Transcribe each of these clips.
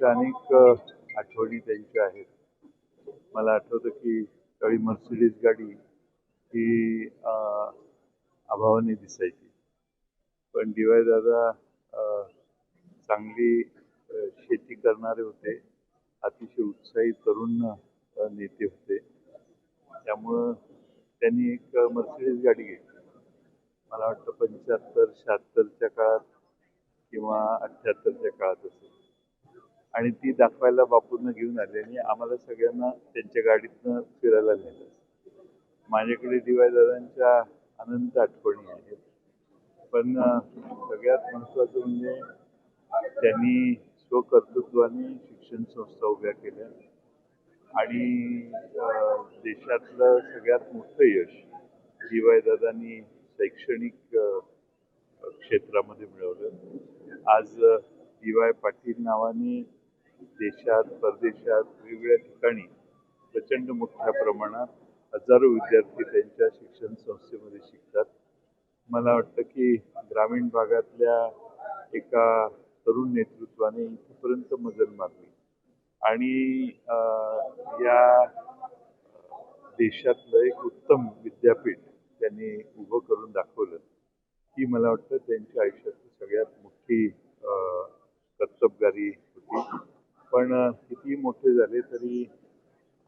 अशा अनेक आठवणी त्यांच्या आहेत. मला आठवतं की त्यावेळी मर्सिडीज गाडी ही अभावाने दिसायची. पण डी.वाय दादा चांगली शेती करणारे होते. अतिशय उत्साही तरुण नेते होते. त्यामुळं त्यांनी एक मर्सिडीज गाडी घेतली. मला वाटतं 75-76च्या काळात किंवा 78च्या काळात असेल. आणि ती दाखवायला बापूंना घेऊन आले आणि आम्हाला सगळ्यांना त्यांच्या गाडीतनं फिरायला नेलं. माझ्याकडे डी.वाय दादांच्या अनंत आठवणी आहेत. पण सगळ्यात महत्त्वाचं म्हणजे त्यांनी स्वकर्तृत्वाने शिक्षण संस्था उभ्या केल्या आणि देशातलं सगळ्यात मोठं यश डी.वाय दादांनी शैक्षणिक क्षेत्रामध्ये मिळवलं. आज डी.वाय पाटील नावाने देशात परदेशात वेगवेगळ्या ठिकाणी प्रचंड मोठ्या प्रमाणात हजारो विद्यार्थी त्यांच्या शिक्षण संस्थेमध्ये शिकतात. मला वाटतं की ग्रामीण भागातल्या एका तरुण नेतृत्वाने इथपर्यंत मजल मारली आणि या देशातलं एक उत्तम विद्यापीठ त्यांनी उभं करून दाखवलं. ही मला वाटतं त्यांच्या आयुष्यातली सगळ्यात मोठी कर्तबगारी होती. पण किती मोठे झाले तरी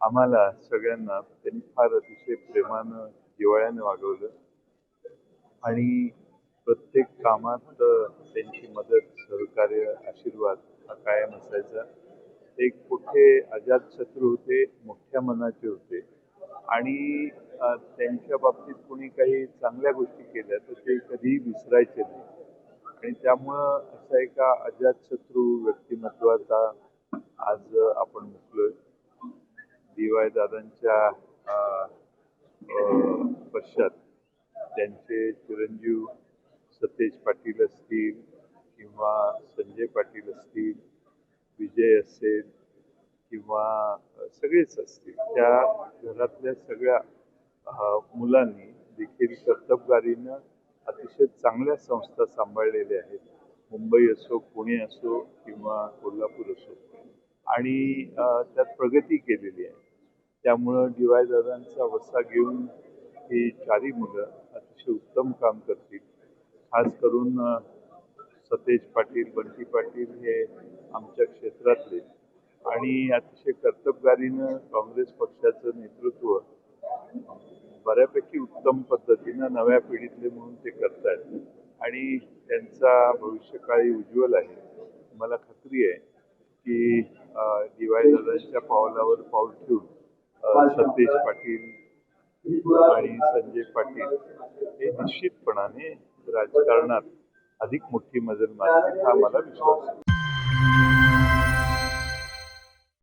आम्हाला सगळ्यांना त्यांनी फार अतिशय प्रेमानं जिव्हाळ्यानं वागवलं आणि प्रत्येक कामात त्यांची मदत सहकार्य आशीर्वाद हा कायम असायचा. एक कुठे अजातशत्रू होते, मोठ्या मनाचे होते आणि त्यांच्या बाबतीत कोणी काही चांगल्या गोष्टी केल्या तर ते कधीही विसरायचे नाही आणि त्यामुळं असा एका अजातशत्रू व्यक्तिमत्वाचा आज आपण मुकलोय. डी.वाय दादांच्या पश्चात त्यांचे चिरंजीव सतेज पाटील असतील किंवा संजय पाटील असतील, विजय असेल किंवा सगळेच असतील, त्या घरातल्या सगळ्या मुलांनी देखील कर्तबगारीनं अतिशय चांगल्या संस्था सांभाळलेल्या आहेत. मुंबई असो, पुणे असो किंवा कोल्हापूर असो आणि त्यात प्रगती केलेली आहे. त्यामुळं डी.वाय दादांचा वसा घेऊन ही चारही मुलं अतिशय उत्तम काम करतील. खास करून सतेज पाटील, बंटी पाटील हे आमच्या क्षेत्रातले आणि अतिशय कर्तबगारीनं काँग्रेस पक्षाचं नेतृत्व बऱ्यापैकी उत्तम पद्धतीनं नव्या पिढीतले म्हणून ते करतायत आणि त्यांचा भविष्यकाळी उज्ज्वल आहे. मला खात्री आहे की डी.वाय दादांच्या पावलावर पाऊल ठेवून सतेज पाटील आणि संजय पाटील हे निश्चितपणाने राजकारणात अधिक मोठी मजल मारतील हा मला विश्वास आहे.